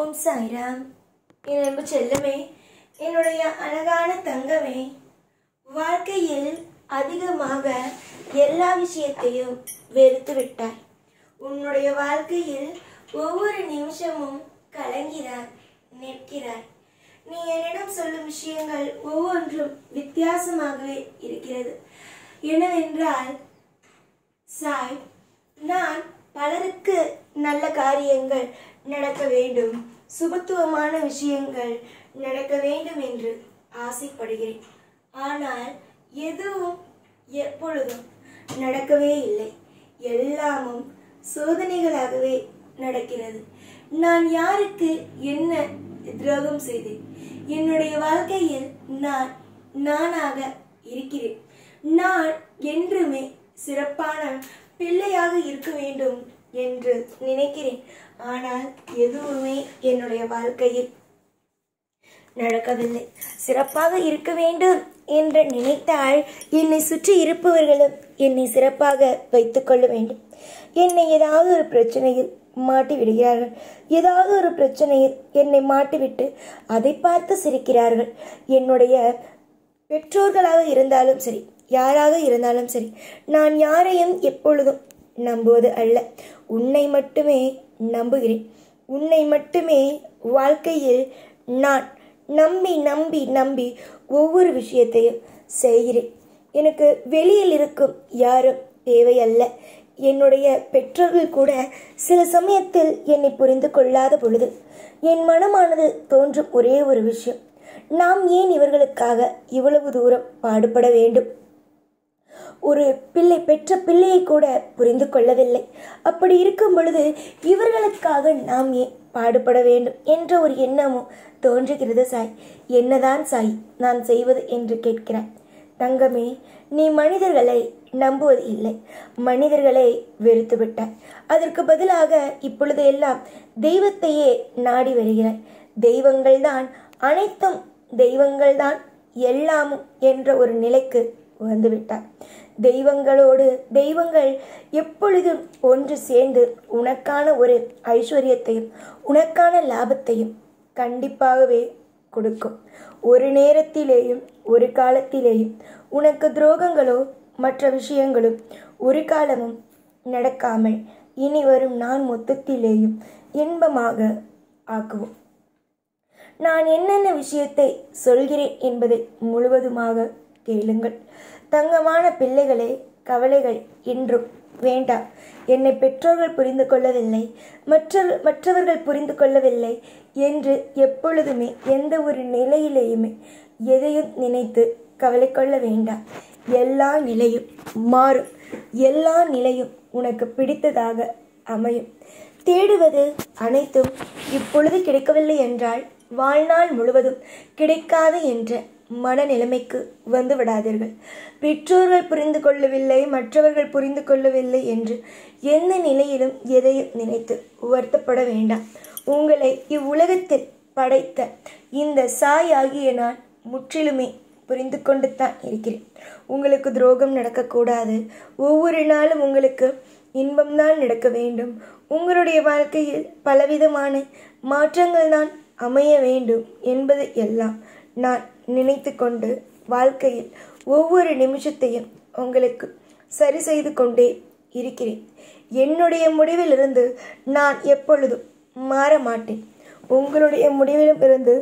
ஓம் சாய்ராம். என் அன்பு செல்லமே, என்னுடைய அழகான தங்கமே, வாழ்க்கையில் அதிகமாக எல்லா விஷயத்தையும் வெறுத்து விட்டாய். உன்னுடைய வாழ்க்கையில் ஒவ்வொரு நிமிஷமும் கலங்கிறாய், நிற்கிறாய். நீ என்னிடம் சொல்லும் விஷயங்கள் ஒவ்வொன்றும் வித்தியாசமாகவே இருக்கிறது. என்னவென்றால், சாய், நான் பலருக்கு நல்ல காரியங்கள் நடக்க வேண்டும், சுபத்துவமான விஷயங்கள் நடக்க வேண்டும் என்று ஆசைப்படுகிறேன். ஆனால் எதுவும் எப்பொழுதும் நடக்கவே இல்லை. எல்லாமும் சோதனைகளாகவே நடக்கிறது. நான் யாருக்கு என்ன துரோகம் செய்தேன்? என்னுடைய வாழ்க்கையில் நான் நானாக இருக்கிறேன். நான் என்றுமே சிறப்பான பிள்ளையாக இருக்க வேண்டும் என்று நினைக்கிறேன். ஆனால் எதுவுமே என்னுடைய வாழ்க்கையில் நடக்கவில்லை. சிறப்பாக இருக்க வேண்டும் என்று நினைத்தால் என்னை சுற்றி இருப்பவர்களும் என்னை சிறப்பாக வைத்துக் கொள்ள வேண்டும். என்னை ஏதாவது ஒரு பிரச்சனையில் மாட்டி விடுகிறார்கள். ஏதாவது ஒரு பிரச்சனையில் என்னை மாட்டிவிட்டு அதை பார்த்து சிரிக்கிறார்கள். என்னுடைய பெற்றோர்களாக இருந்தாலும் சரி, யாராக இருந்தாலும் சரி, நான் யாரையும் எப்பொழுதும் நம்புவது அல்ல. உன்னை மட்டுமே நம்புகிறேன். உன்னை மட்டுமே வாழ்க்கையில் நான் நம்பி நம்பி நம்பி ஒவ்வொரு விஷயத்தையும் செய்கிறேன். எனக்கு வெளியில் இருக்கும் யாரும் தேவையல்ல. என்னுடைய பெற்றோர்கள் கூட சில சமயத்தில் என்னை புரிந்து கொள்ளாத பொழுது என் மனமானது தோன்றும் ஒரே ஒரு விஷயம், நாம் ஏன் இவர்களுக்காக இவ்வளவு தூரம் பாடுபட வேண்டும்? ஒரு பிள்ளை பெற்ற பிள்ளையை கூட புரிந்து கொள்ளவில்லை. அப்படி இருக்கும் பொழுது இவர்களுக்காக நாம் ஏன் பாடுபட வேண்டும் என்ற ஒரு எண்ணமும் தோன்றுகிறது. சாய், என்னதான் சாய் நான் செய்வது என்று கேட்கிறாய். தங்கமே, நீ மனிதர்களை நம்புவது இல்லை, மனிதர்களை வெறுத்து விட்டாய். அதற்கு பதிலாக இப்பொழுது எல்லாம் தெய்வத்தையே நாடி வருகிறாய். தெய்வங்கள் தான் அனைத்தும், தெய்வங்கள் தான் எல்லாமும் என்ற ஒரு நிலைக்கு வந்துவிட்டார். தெய்வங்களோடு தெய்வங்கள் எப்பொழுதும் ஒன்று சேர்ந்து உனக்கான ஒரு ஐஸ்வர்யத்தையும் உனக்கான லாபத்தையும் கண்டிப்பாகவே கொடுக்கும். ஒரு நேரத்திலேயும் ஒரு காலத்திலேயும் உனக்கு துரோகங்களோ மற்ற விஷயங்களும் ஒரு காலமும் நடக்காமல் இனி வரும் நான் மொத்தத்திலேயும் இன்பமாக ஆக்குவோம். நான் என்னென்ன விஷயத்தை சொல்கிறேன் என்பதை முழுவதுமாக கேளுங்கள். தங்கமான பிள்ளைகளே, கவலைகள் என்றும் வேண்டாம். என்னை பெற்றோர்கள் புரிந்து கொள்ளவில்லை, மற்றவர்கள் புரிந்து கொள்ளவில்லை என்று எப்பொழுதுமே எந்த ஒரு நிலையிலேயுமே எதையும் நினைத்து கவலை கொள்ள வேண்டாம். எல்லா நிலையும் மாறும். எல்லா நிலையும் உனக்கு பிடித்ததாக அமையும். தேடுவது அனைத்தும் இப்பொழுது கிடைக்கவில்லை என்றால் வாழ்நாள் முழுவதும் கிடைக்காது என்ற மனநிலைமைக்கு வந்து விடாதீர்கள். பெற்றோர்கள் புரிந்து கொள்ளவில்லை, மற்றவர்கள் புரிந்து கொள்ளவில்லை என்று எந்த நிலையிலும் எதையும் நினைத்து வருத்தப்பட வேண்டாம். உங்களை இவ்வுலகத்தில் படைத்த இந்த சாய் ஆகிய நான் முற்றிலுமே புரிந்து கொண்டு தான் இருக்கிறேன். உங்களுக்கு துரோகம் நடக்கக்கூடாது. ஒவ்வொரு நாளும் உங்களுக்கு இன்பம்தான் நடக்க வேண்டும். உங்களுடைய வாழ்க்கையில் பலவிதமான மாற்றங்கள் தான் அமைய வேண்டும் என்பது எல்லாம் நான் நினைத்து கொண்டு வாழ்க்கையில் ஒவ்வொரு நிமிஷத்தையும் உங்களுக்கு சரி செய்து கொண்டே இருக்கிறேன். என்னுடைய முடிவிலிருந்து நான் எப்பொழுதும் மாற மாட்டேன். உங்களுடைய முடிவிலும் இருந்து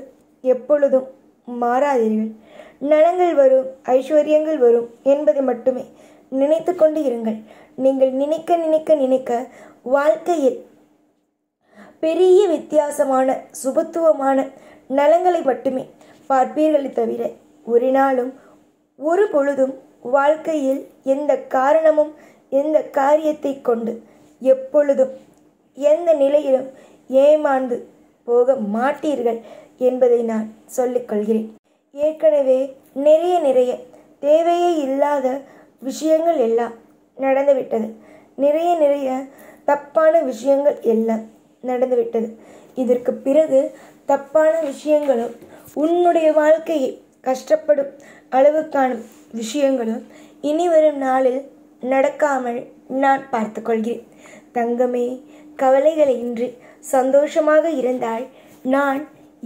எப்பொழுதும் மாறாதீர்கள். நலங்கள் வரும், ஐஸ்வர்யங்கள் வரும் என்பதை மட்டுமே நினைத்து கொண்டு இருங்கள். நீங்கள் நினைக்க நினைக்க நினைக்க வாழ்க்கையில் பெரிய வித்தியாசமான சுபத்துவமான நலங்களை மட்டுமே பார்ப்பீர்களே தவிர ஒரு நாளும் ஒரு பொழுதும் வாழ்க்கையில் எந்த காரணமும் எந்த காரியத்தை கொண்டு எப்பொழுதும் எந்த நிலையிலும் ஏமாந்து போக மாட்டீர்கள் என்பதை நான் சொல்லிக்கொள்கிறேன். ஏற்கனவே நிறைய தேவையே இல்லாத விஷயங்கள் எல்லாம் நடந்துவிட்டது. நிறைய தப்பான விஷயங்கள் எல்லாம் நடந்துவிட்டது. இதற்கு பிறகு தப்பான விஷயங்களும் உன்னுடைய வாழ்க்கையை கஷ்டப்படும் அளவுக்கான விஷயங்களும் இனி வரும் நாளில் நடக்காமல் நான் பார்த்து கொள்கிறேன். தங்கமே, கவலைகளை இன்றி சந்தோஷமாக இருந்தால் நான்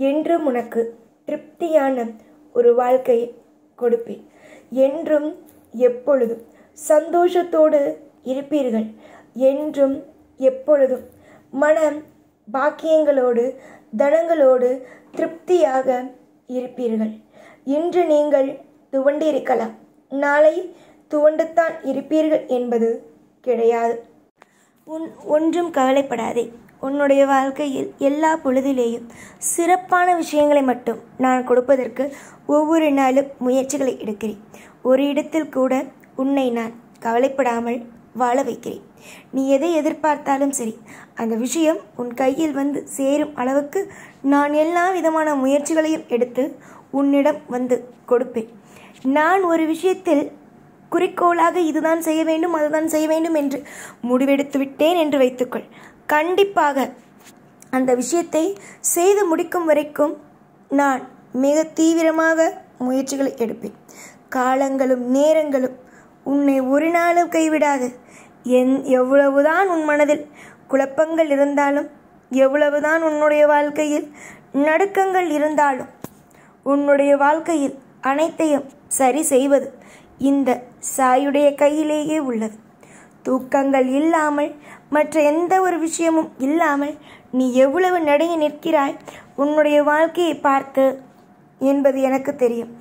என்றும் உனக்கு திருப்தியான ஒரு வாழ்க்கையை கொடுப்பேன். என்றும் எப்பொழுதும் சந்தோஷத்தோடு இருப்பீர்கள். என்றும் எப்பொழுதும் மன பாக்கியங்களோடு தனங்களோடு திருப்தியாக இருப்பீர்கள். இன்று நீங்கள் துவண்டு இருக்கலாம், நாளை துவண்டுத்தான் இருப்பீர்கள் என்பது கிடையாது. ஒன்றும் கவலைப்படாதே. உன்னுடைய வாழ்க்கையில் எல்லா பொழுதிலேயும் சிறப்பான விஷயங்களை மட்டும் நான் கொடுப்பதற்கு ஒவ்வொரு நாளும் முயற்சிகளை எடுக்கிறேன். ஒரு இடத்தில் கூட உன்னை நான் கவலைப்படாமல் வாழ வைக்கிறேன். நீ எதை எதிர்பார்த்தாலும் சரி, அந்த விஷயம் உன் கையில் வந்து சேரும் அளவுக்கு நான் எல்லா விதமான முயற்சிகளையும் எடுத்து உன்னிடம் வந்து கொடுப்பேன். நான் ஒரு விஷயத்தில் குறிக்கோளாக இதுதான் செய்ய வேண்டும், அதுதான் செய்ய வேண்டும் என்று முடிவெடுத்து விட்டேன் என்று வைத்துக்கொள். கண்டிப்பாக அந்த விஷயத்தை செய்து முடிக்கும் வரைக்கும் நான் மிக தீவிரமாக முயற்சிகளை எடுப்பேன். காலங்களும் நேரங்களும் உன்னை ஒரு நாளும் கைவிடாது. எவ்வளவுதான் உன் மனதில் குழப்பங்கள் இருந்தாலும், எவ்வளவுதான் உன்னுடைய வாழ்க்கையில் நடுக்கங்கள் இருந்தாலும், உன்னுடைய வாழ்க்கையில் அனைத்தையும் சரி செய்வது இந்த சாயுடைய கையிலேயே உள்ளது. தூக்கங்கள் இல்லாமல், மற்ற எந்த ஒரு விஷயமும் இல்லாமல் நீ எவ்வளவு நடுங்கி நிற்கிறாய் உன்னுடைய வாழ்க்கையை பார்த்து என்பது எனக்கு தெரியும்.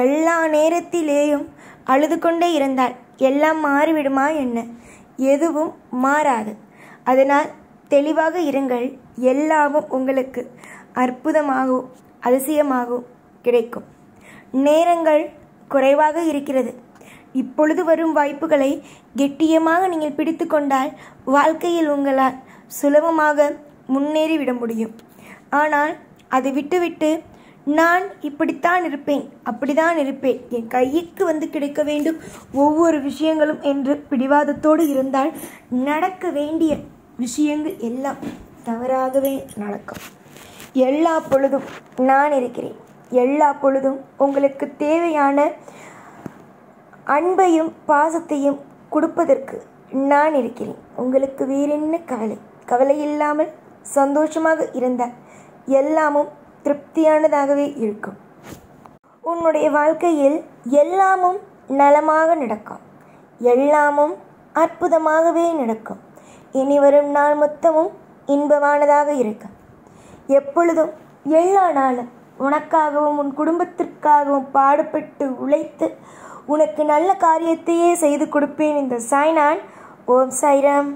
எல்லா நேரத்திலேயும் அழுது கொண்டே இருந்தால் எல்லாம் மாறிவிடுமா என்ன? எதுவும் மாறாது. அதனால் தெளிவாக இருங்கள். எல்லாமும் உங்களுக்கு அற்புதமாகவும் அதிசயமாகவும் கிடைக்கும். நேரங்கள் குறைவாக இருக்கிறது. இப்பொழுது வரும் வாய்ப்புகளை கெட்டியமாக நீங்கள் பிடித்து கொண்டால் வாழ்க்கையில் உங்களால் சுலபமாக முன்னேறிவிட முடியும். ஆனால் அதை விட்டுவிட்டு நான் இப்படித்தான் இருப்பேன், அப்படித்தான் இருப்பேன், என் கைக்கு வந்து கிடைக்க வேண்டும் ஒவ்வொரு விஷயங்களும் என்று பிடிவாதத்தோடு இருந்தால் நடக்க வேண்டிய விஷயங்கள் எல்லாம் தவறாகவே நடக்கும். எல்லா பொழுதும் நான் இருக்கிறேன். எல்லா பொழுதும் உங்களுக்கு தேவையான அன்பையும் பாசத்தையும் கொடுப்பதற்கு நான் இருக்கிறேன். உங்களுக்கு வேறென்ன கவலை? கவலை இல்லாமல் சந்தோஷமாக இருந்தால் எல்லாமும் திருப்தியானதாகவே இருக்கும். உன்னுடைய வாழ்க்கையில் எல்லாமும் நலமாக நடக்கும். எல்லாமும் அற்புதமாகவே நடக்கும். இனி வரும் நாள் மொத்தமும் இன்பமானதாக இருக்கும். எப்பொழுதும் எல்லா நாளும் உனக்காகவும் உன் குடும்பத்திற்காகவும் பாடுபட்டு உழைத்து உனக்கு நல்ல காரியத்தையே செய்து கொடுப்பேன். இந்த சாய்நான். ஓம் சாய்ராம்.